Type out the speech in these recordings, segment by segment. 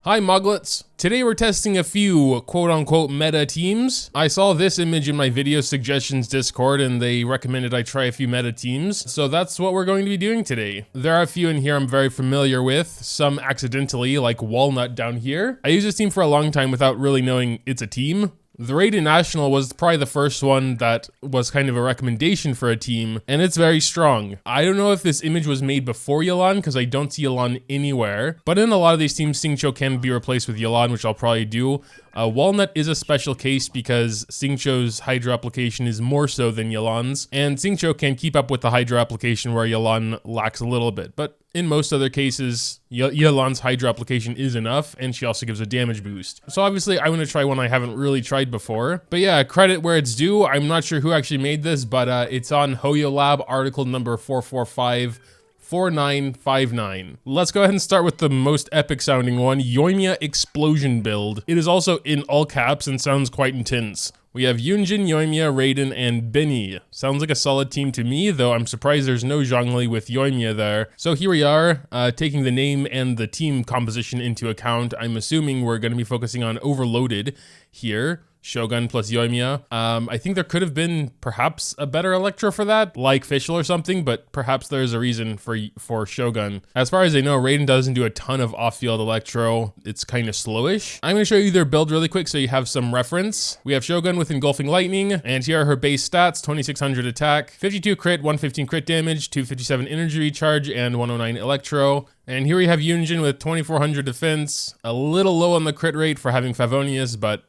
Hi Moglets! Today we're testing a few quote-unquote meta teams. I saw this image in my video suggestions Discord and they recommended I try a few meta teams, so that's what we're going to be doing today. There are a few in here I'm very familiar with, some accidentally, like Walnut down here. I used this team for a long time without really knowing it's a team. The Raiden National was probably the first one that was kind of a recommendation for a team, and it's very strong. I don't know if this image was made before Yelan, because I don't see Yelan anywhere, but in a lot of these teams, Xingqiu can be replaced with Yelan, which I'll probably do. Walnut is a special case because Xingqiu's Hydra application is more so than Yelan's, and Xingqiu can keep up with the Hydra application where Yelan lacks a little bit, but in most other cases, Yelan's Hydra application is enough, and she also gives a damage boost. So obviously, I want to try one I haven't really tried before. But yeah, credit where it's due. I'm not sure who actually made this, but it's on Hoyo Lab, article number 4454959. Let's go ahead and start with the most epic sounding one, Yoimiya Explosion build. It is also in all caps and sounds quite intense. We have Yunjin, Yoimiya, Raiden, and Benny. Sounds like a solid team to me, though I'm surprised there's no Zhongli with Yoimiya there. So here we are, taking the name and the team composition into account. I'm assuming we're going to be focusing on Overloaded here. Shogun plus Yoimiya. I think there could have been perhaps a better Electro for that, like Fischl or something, but perhaps there's a reason for Shogun. As far as I know, Raiden doesn't do a ton of off-field Electro. It's kind of slowish. I'm going to show you their build really quick so you have some reference. We have Shogun with Engulfing Lightning, and here are her base stats: 2600 attack, 52 crit, 115 crit damage, 257 energy recharge, and 109 Electro. And here we have Yunjin with 2400 defense, a little low on the crit rate for having Favonius, but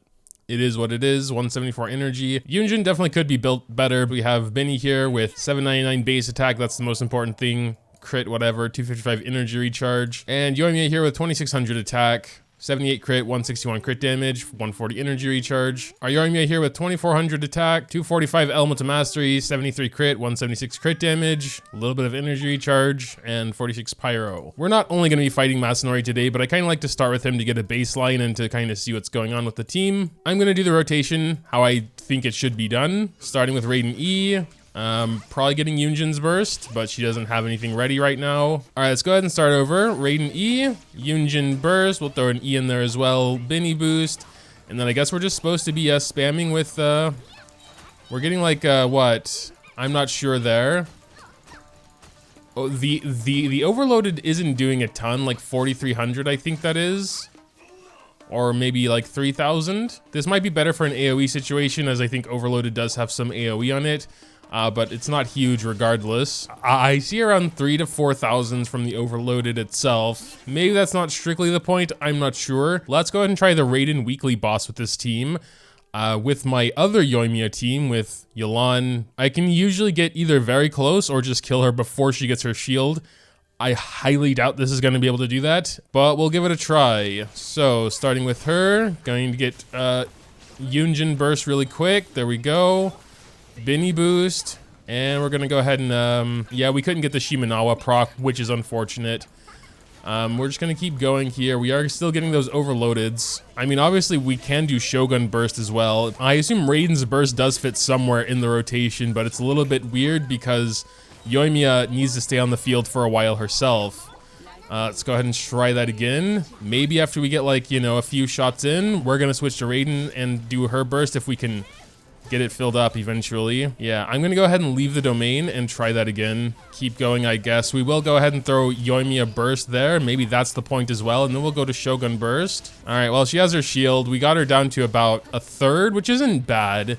it is what it is, 174 energy. Yunjin definitely could be built better. We have Benny here with 799 base attack. That's the most important thing. Crit, whatever, 255 energy recharge. And Yoimiya here with 2600 attack, 78 crit, 161 crit damage, 140 energy recharge. Our Yoimiya here with 2400 attack, 245 elemental mastery, 73 crit, 176 crit damage, a little bit of energy recharge, and 46 pyro. We're not only going to be fighting Masanori today, but I kind of like to start with him to get a baseline and to kind of see what's going on with the team. I'm going to do the rotation how I think it should be done, starting with Raiden E. Probably getting Yunjin's burst, but she doesn't have anything ready right now. All right, let's go ahead and start over. Raiden E, Yunjin burst. We'll throw an E in there as well. Benny boost, and then I guess we're just supposed to be spamming with. We're getting like what? I'm not sure there. Oh, the overloaded isn't doing a ton, like 4,300, I think that is. Or maybe like 3,000. This might be better for an AoE situation, as I think overloaded does have some AoE on it. But it's not huge regardless. I see around 3,000 to 4,000 from the overloaded itself. Maybe that's not strictly the point, I'm not sure. Let's go ahead and try the Raiden weekly boss with this team. With my other Yoimiya team, with Yelan, I can usually get either very close or just kill her before she gets her shield. I highly doubt this is going to be able to do that, but we'll give it a try. So, starting with her, going to get Yunjin burst really quick. There we go. Benny boost, and we're gonna go ahead and yeah, we couldn't get the Shimenawa proc, which is unfortunate. We're just gonna keep going here. We are still getting those overloadeds. I mean, obviously we can do Shogun burst as well. I assume Raiden's burst does fit somewhere in the rotation, but it's a little bit weird because Yoimiya needs to stay on the field for a while herself. Let's go ahead and try that again. Maybe after we get like, you know, a few shots in, we're gonna switch to Raiden and do her burst if we can get it filled up eventually. Yeah, I'm gonna go ahead and leave the domain and try that again. Keep going, I guess. We will go ahead and throw Yoimiya burst there. Maybe that's the point as well, and then we'll go to Shogun burst. All right, well, she has her shield. We got her down to about a third, which isn't bad.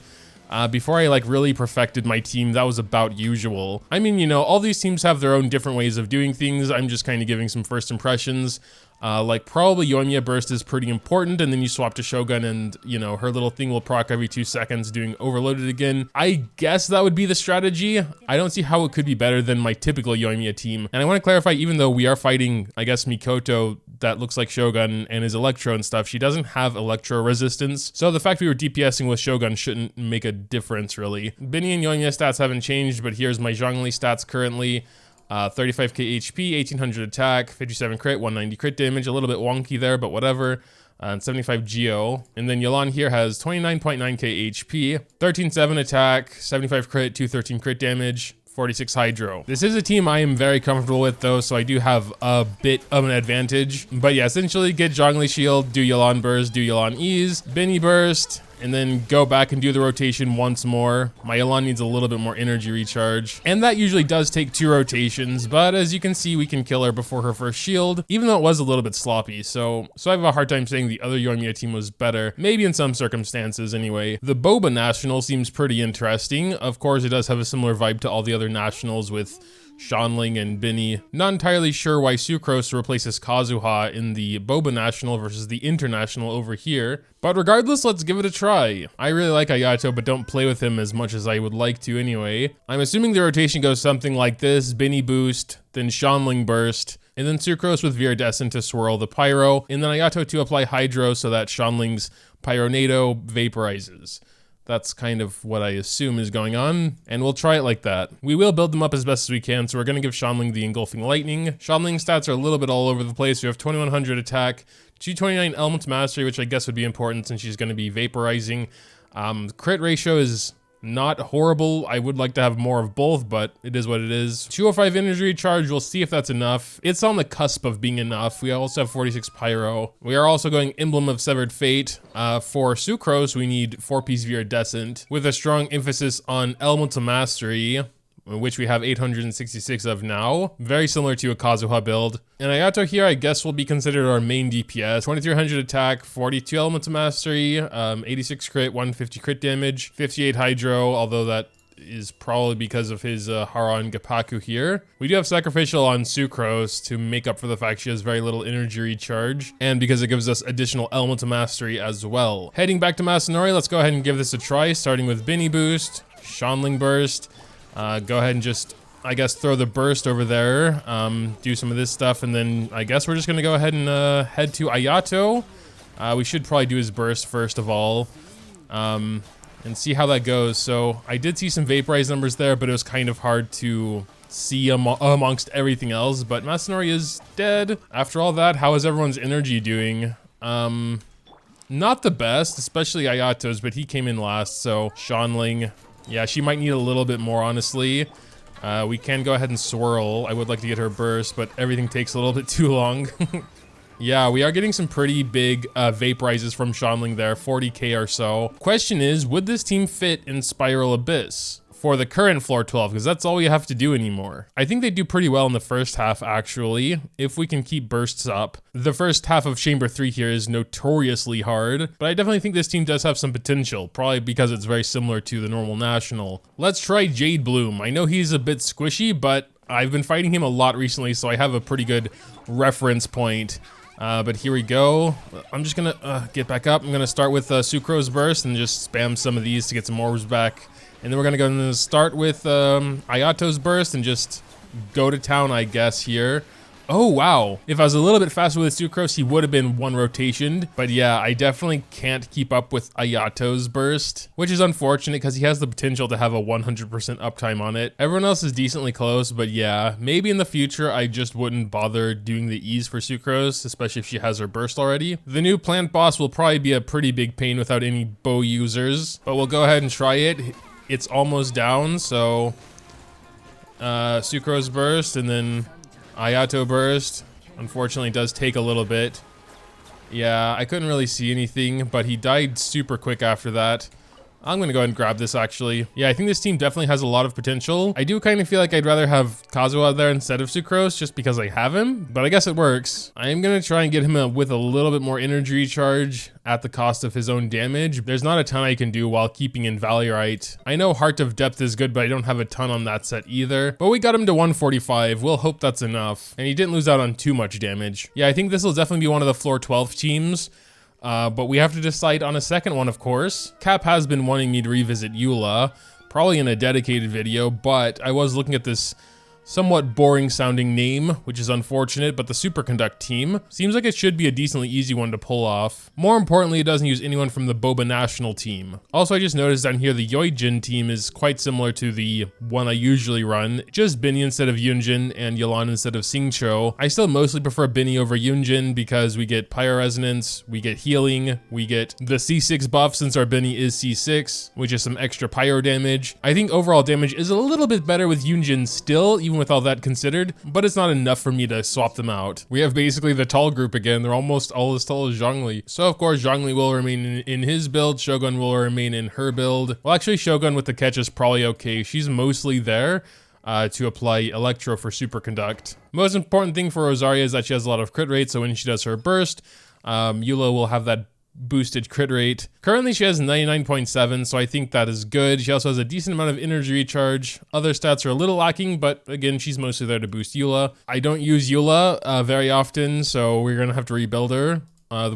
Before I like really perfected my team, that was about usual. I mean, you know, all these teams have their own different ways of doing things. I'm just kind of giving some first impressions. Like probably Yoimiya burst is pretty important, and then you swap to Shogun and, you know, her little thing will proc every 2 seconds doing overloaded again. I guess that would be the strategy. I don't see how it could be better than my typical Yoimiya team. And I want to clarify, even though we are fighting, I guess, Mikoto, that looks like Shogun and is Electro and stuff, she doesn't have Electro resistance. So the fact we were DPSing with Shogun shouldn't make a difference, really. Benny and Yoimiya stats haven't changed, but here's my Zhongli stats currently. 35k HP, 1800 attack, 57 crit, 190 crit damage, a little bit wonky there, but whatever. And 75 Geo. And then Yelan here has 29.9k HP, 13.7 attack, 75 crit, 213 crit damage, 46 Hydro. This is a team I am very comfortable with though, so I do have a bit of an advantage. But yeah, essentially get Zhongli Shield, do Yelan Burst, do Yelan Ease, Binny Burst, and then go back and do the rotation once more. My Yelan needs a little bit more energy recharge. And that usually does take 2 rotations, but as you can see, we can kill her before her first shield, even though it was a little bit sloppy. So I have a hard time saying the other Yoimiya team was better, maybe in some circumstances anyway. The Boba National seems pretty interesting. Of course, it does have a similar vibe to all the other nationals with Shanling and Binny. Not entirely sure why Sucrose replaces Kazuha in the Boba National versus the International over here, but regardless, let's give it a try. I really like Ayato, but don't play with him as much as I would like to anyway. I'm assuming the rotation goes something like this: Binny Boost, then Shanling Burst, and then Sucrose with Viridescent to swirl the Pyro, and then Ayato to apply Hydro so that Shanling's Pyronado vaporizes. That's kind of what I assume is going on, and we'll try it like that. We will build them up as best as we can, so we're going to give Shanling the Engulfing Lightning. Shanling's stats are a little bit all over the place. We have 2100 attack, 229 Element Mastery, which I guess would be important since she's going to be vaporizing. Crit ratio is not horrible. I would like to have more of both, but it is what it is. 205 energy recharge, we'll see if that's enough. It's on the cusp of being enough. We also have 46 Pyro. We are also going Emblem of Severed Fate. For Sucrose, we need 4-piece Viridescent with a strong emphasis on Elemental Mastery, which we have 866 of now. Very similar to a Kazuha build. And Ayato here, I guess, will be considered our main DPS. 2300 attack, 42 Elemental Mastery, 86 crit, 150 crit damage, 58 Hydro, although that is probably because of his Hara and Gapaku here. We do have Sacrificial on Sucrose to make up for the fact she has very little energy recharge, and because it gives us additional Elemental Mastery as well. Heading back to Masanori, let's go ahead and give this a try, starting with Binny Boost, Shanling Burst. Go ahead and just, I guess, throw the burst over there, do some of this stuff, and then I guess we're just gonna go ahead and head to Ayato. We should probably do his burst first of all, and see how that goes. So I did see some vaporize numbers there, but it was kind of hard to see amongst everything else, but Masanori is dead. After all that, how is everyone's energy doing? Not the best, especially Ayato's, but he came in last, so Shanling, yeah, she might need a little bit more, honestly. We can go ahead and swirl. I would like to get her burst, but everything takes a little bit too long. Yeah, we are getting some pretty big vaporizes from Shanling there, 40k or so. Question is, would this team fit in Spiral Abyss for the current floor 12? Because that's all we have to do anymore. I think they do pretty well in the first half, actually, if we can keep bursts up. The first half of Chamber 3 here is notoriously hard, but I definitely think this team does have some potential, probably because it's very similar to the normal National. Let's try Jade Bloom. I know he's a bit squishy, but I've been fighting him a lot recently, so I have a pretty good reference point. But here we go. I'm just gonna get back up. I'm gonna start with Sucrose Burst and just spam some of these to get some orbs back. And then we're gonna go and start with Ayato's Burst and just go to town, I guess, here. Oh, wow. If I was a little bit faster with Sucrose, he would have been one rotation. But yeah, I definitely can't keep up with Ayato's Burst, which is unfortunate because he has the potential to have a 100% uptime on it. Everyone else is decently close, but yeah, maybe in the future, I just wouldn't bother doing the ease for Sucrose, especially if she has her Burst already. The new plant boss will probably be a pretty big pain without any bow users, but we'll go ahead and try it. It's almost down, so Sucrose Burst and then Ayato Burst. Unfortunately, it does take a little bit. Yeah, I couldn't really see anything, but he died super quick after that. I'm gonna go ahead and grab this, actually. Yeah, I think this team definitely has a lot of potential. I do kind of feel like I'd rather have Kazuha there instead of Sucrose, just because I have him, but I guess it works. I am gonna try and get him with a little bit more energy recharge at the cost of his own damage. There's not a ton I can do while keeping in Valorite. I know Heart of Depth is good, but I don't have a ton on that set either. But we got him to 145. We'll hope that's enough. And he didn't lose out on too much damage. Yeah, I think this will definitely be one of the floor 12 teams. But we have to decide on a second one, of course. Cap has been wanting me to revisit Eula, probably in a dedicated video, but I was looking at this somewhat boring sounding name, which is unfortunate, but the Superconduct team seems like it should be a decently easy one to pull off. More importantly, it doesn't use anyone from the Boba national team. Also, I just noticed down here the Yemoiya team is quite similar to the one I usually run, just Binny instead of Yunjin and Yelan instead of Xingqiu. I still mostly prefer Binny over Yunjin because we get Pyro Resonance, we get healing, we get the C6 buff since our Binny is C6, which is some extra pyro damage. I think overall damage is a little bit better with Yunjin still, even with all that considered, but it's not enough for me to swap them out. We have basically the tall group again. They're almost all as tall as Zhongli. So of course Zhongli will remain in his build, Shogun will remain in her build. Well, actually Shogun with the catch is probably okay. She's mostly there to apply Electro for Superconduct. Most important thing for Rosaria is that she has a lot of crit rate, so when she does her burst, Eula will have that boosted crit rate. Currently she has 99.7, so I think that is good. She also has a decent amount of energy recharge. Other stats are a little lacking, but again, she's mostly there to boost Eula. I don't use Eula very often, so we're gonna have to rebuild her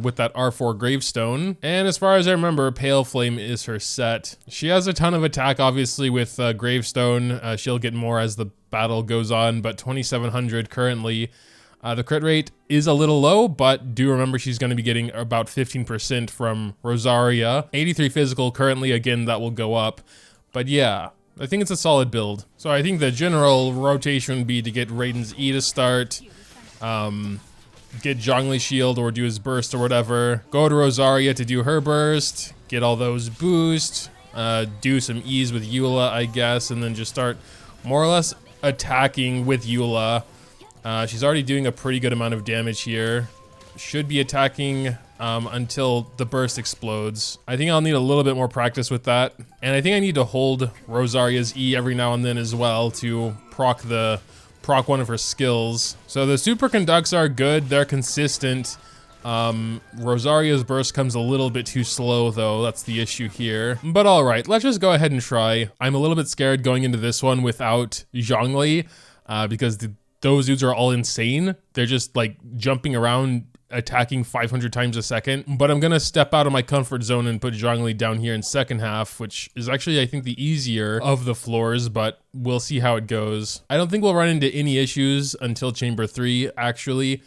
with that R4 gravestone. And as far as I remember, Pale Flame is her set. She has a ton of attack, obviously, with gravestone. She'll get more as the battle goes on, but 2700 currently. The crit rate is a little low, but do remember she's going to be getting about 15% from Rosaria. 83 physical currently, again, that will go up. But yeah, I think it's a solid build. So I think the general rotation would be to get Raiden's E to start, get Zhongli shield or do his burst or whatever, go to Rosaria to do her burst, get all those boosts, do some E's with Eula, I guess, and then just start more or less attacking with Eula. She's already doing a pretty good amount of damage here. Should be attacking until the burst explodes. I think I'll need a little bit more practice with that. And I think I need to hold Rosaria's E every now and then as well to proc one of her skills. So the Superconducts are good, they're consistent. Rosaria's burst comes a little bit too slow though, that's the issue here. But alright, let's just go ahead and try. I'm a little bit scared going into this one without Zhongli, because those dudes are all insane. They're just like jumping around, attacking 500 times a second. But I'm gonna step out of my comfort zone and put Zhongli down here in second half, which is actually, I think, the easier of the floors, but we'll see how it goes. I don't think we'll run into any issues until Chamber 3, actually.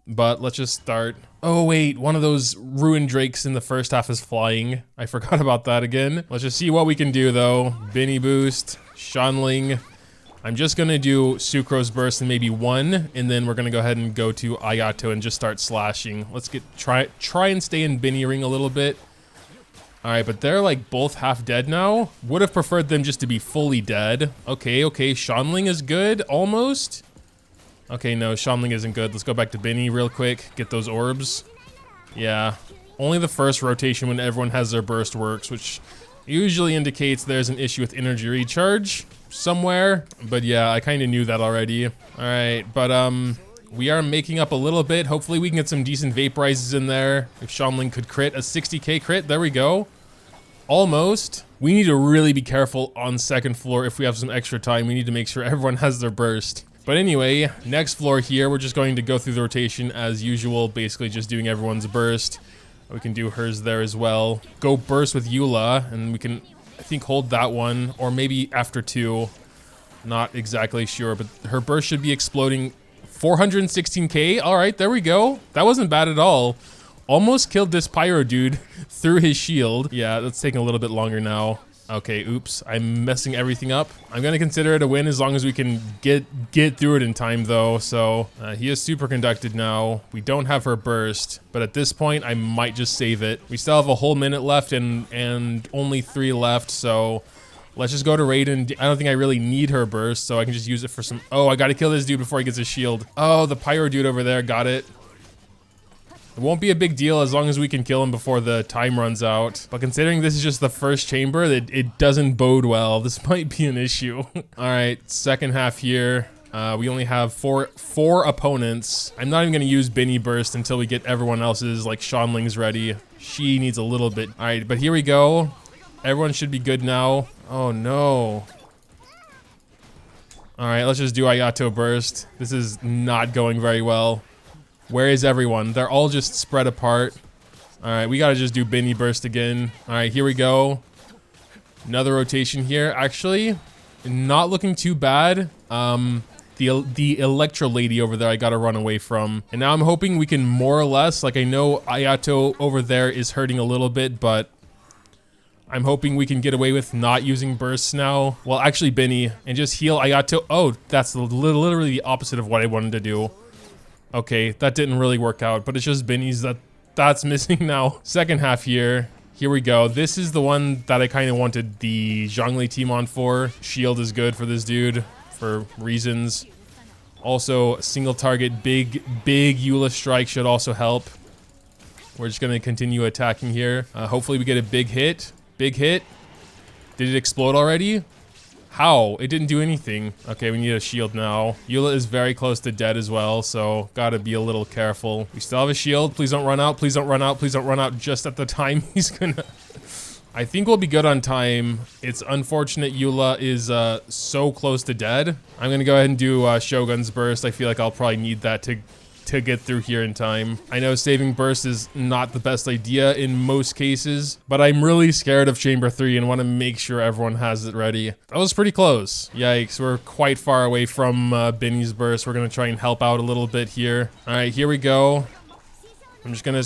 But let's just start. Oh wait, one of those Ruined Drakes in the first half is flying. I forgot about that again. Let's just see what we can do though. Binny boost, Shanling. I'm just gonna do Sucrose burst and maybe one, and then we're gonna go ahead and go to Ayato and just start slashing. Let's try and stay in Binny ring a little bit. All right, but they're like both half dead now. Would have preferred them just to be fully dead. Okay, Shanling is good, almost. Okay, no, Shanling isn't good. Let's go back to Binny real quick, get those orbs. Yeah, only the first rotation when everyone has their burst works, which usually indicates there's an issue with energy recharge somewhere. But yeah, I kind of knew that already. All right, but we are making up a little bit. Hopefully we can get some decent vaporizes in there. If Shanling could crit a 60k crit, there we go. Almost. We need to really be careful on second floor. If we have some extra time, we need to make sure everyone has their burst. But anyway, next floor here, we're just going to go through the rotation as usual, basically just doing everyone's burst. We can do hers there as well. Go burst with Eula, and we can, I think, hold that one, or maybe after two. Not exactly sure, but her burst should be exploding. 416k, all right, there we go. That wasn't bad at all. Almost killed this pyro dude through his shield. Yeah, that's taking a little bit longer now. Okay, oops, I'm messing everything up. I'm gonna consider it a win as long as we can get through it in time though. So he is superconducted now. We don't have her burst, but at this point I might just save it. We still have a whole minute left and only 3 left, so let's just go to Raiden. I don't think I really need her burst, so I can just use it for some. Oh, I gotta kill this dude before he gets his shield. Oh, the pyro dude over there got it. It won't be a big deal as long as we can kill him before the time runs out. But considering this is just the first chamber, it doesn't bode well. This might be an issue. All right, second half here. We only have four opponents. I'm not even gonna use Binny Burst until we get everyone else's, like Shanling's ready. She needs a little bit. All right, but here we go. Everyone should be good now. Oh no. All right, let's just do Ayato Burst. This is not going very well. Where is everyone? They're all just spread apart. All right, we gotta just do Binny Burst again. All right, here we go. Another rotation here. Actually, not looking too bad. The Electro lady over there I gotta run away from. And now I'm hoping we can more or less, like I know Ayato over there is hurting a little bit, but I'm hoping we can get away with not using bursts now. Well, actually Benny, and just heal Ayato. Oh, that's literally the opposite of what I wanted to do. Okay, that didn't really work out, but it's just Benny's that's missing now. Second half here. Here we go. This is the one that I kind of wanted the Zhongli team on for. Shield is good for this dude for reasons. Also, single target, big Eula strike should also help. We're just going to continue attacking here. Hopefully we get a big hit. Big hit. Did it explode already? How? It didn't do anything. Okay, we need a shield now. Eula is very close to dead as well, so gotta be a little careful. We still have a shield. Please don't run out. Please don't run out. Please don't run out just at the time he's gonna... I think we'll be good on time. It's unfortunate Eula is so close to dead. I'm gonna go ahead and do Shogun's Burst. I feel like I'll probably need that to get through here in time. I know saving burst is not the best idea in most cases, but I'm really scared of Chamber 3 and want to make sure everyone has it ready. That was pretty close. Yikes, we're quite far away from Benny's burst. We're gonna try and help out a little bit here. All right, here we go. I'm just gonna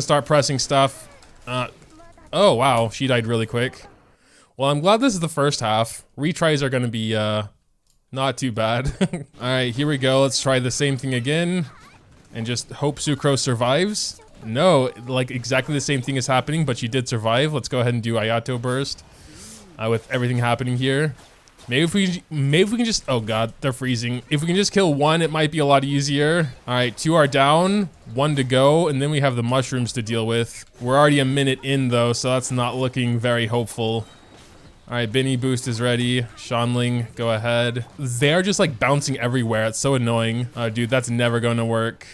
start pressing stuff. Oh wow, she died really quick. Well, I'm glad this is the first half. Retries are gonna be not too bad. All right, here we go. Let's try the same thing again and just hope Sucrose survives. No, like exactly the same thing is happening, but she did survive. Let's go ahead and do Ayato burst with everything happening here. Maybe if we can just, oh god, they're freezing. If we can just kill one, it might be a lot easier. All right, 2 are down, 1 to go, and then we have the mushrooms to deal with. We're already a minute in though, so that's not looking very hopeful. All right, Benny boost is ready. Shanling, go ahead. They're just like bouncing everywhere. It's so annoying. Dude, that's never going to work.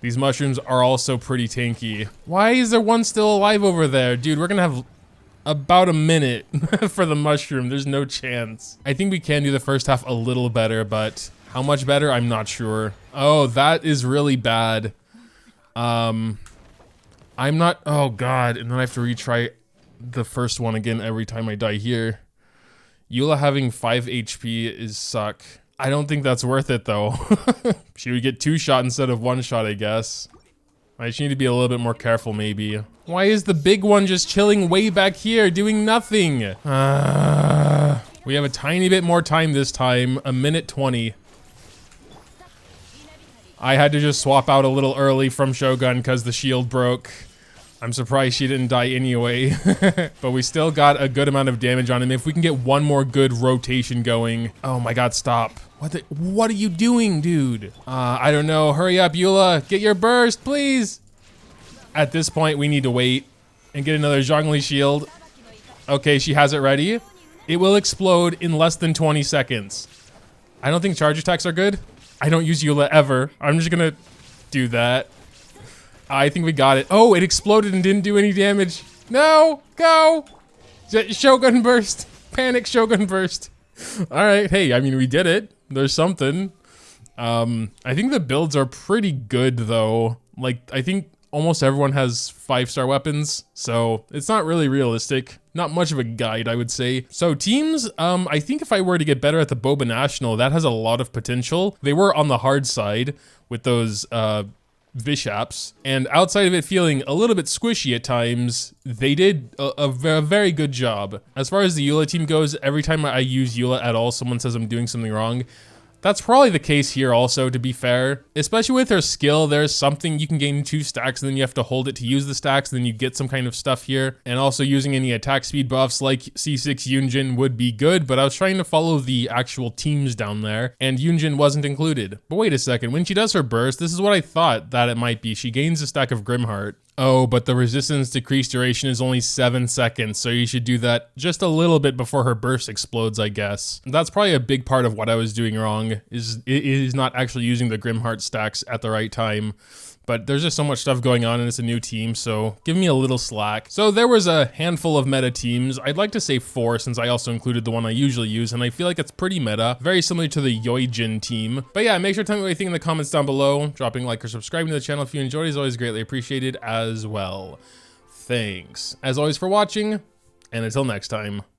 These mushrooms are also pretty tanky. Why is there one still alive over there? Dude, we're going to have about a minute for the mushroom. There's no chance. I think we can do the first half a little better, but how much better? I'm not sure. Oh, that is really bad. I'm not, oh God. And then I have to retry the first one again every time I die here. Eula having 5 HP is suck. I don't think that's worth it though. Should we get 2 shot instead of 1 shot, I guess? I just need to be a little bit more careful maybe. Why is the big one just chilling way back here doing nothing? We have a tiny bit more time this time, a minute 20. I had to just swap out a little early from Shogun because the shield broke. I'm surprised she didn't die anyway, but we still got a good amount of damage on him. If we can get one more good rotation going. Oh my god, stop. What are you doing, dude? I don't know. Hurry up, Eula. Get your burst, please. At this point, we need to wait and get another Zhongli shield. Okay, she has it ready. It will explode in less than 20 seconds. I don't think charge attacks are good. I don't use Eula ever. I'm just gonna do that. I think we got it. Oh, it exploded and didn't do any damage. No, go! Shogun burst. Panic Shogun burst. All right, hey, I mean, we did it. There's something. I think the builds are pretty good though. Like, I think almost everyone has 5-star weapons, so it's not really realistic. Not much of a guide, I would say. So teams, I think if I were to get better at the Boba National, that has a lot of potential. They were on the hard side with those, Vishaps, and outside of it feeling a little bit squishy at times, they did a very good job. As far as the Eula team goes, every time I use Eula at all, someone says I'm doing something wrong. That's probably the case here also, to be fair. Especially with her skill, there's something you can gain 2 stacks and then you have to hold it to use the stacks, and then you get some kind of stuff here. And also using any attack speed buffs like C6 Yunjin would be good, but I was trying to follow the actual teams down there, and Yunjin wasn't included. But wait a second, when she does her burst, this is what I thought that it might be. She gains a stack of Grimheart. Oh, but the resistance decrease duration is only 7 seconds, so you should do that just a little bit before her burst explodes, I guess. That's probably a big part of what I was doing wrong, is not actually using the Grimheart stacks at the right time. But there's just so much stuff going on and it's a new team, so give me a little slack. So there was a handful of meta teams. I'd like to say 4 since I also included the one I usually use, and I feel like it's pretty meta. Very similar to the Yoijin team. But yeah, make sure to tell me what you think in the comments down below. Dropping a like or subscribing to the channel if you enjoyed is always greatly appreciated as well. Thanks, as always, for watching, and until next time.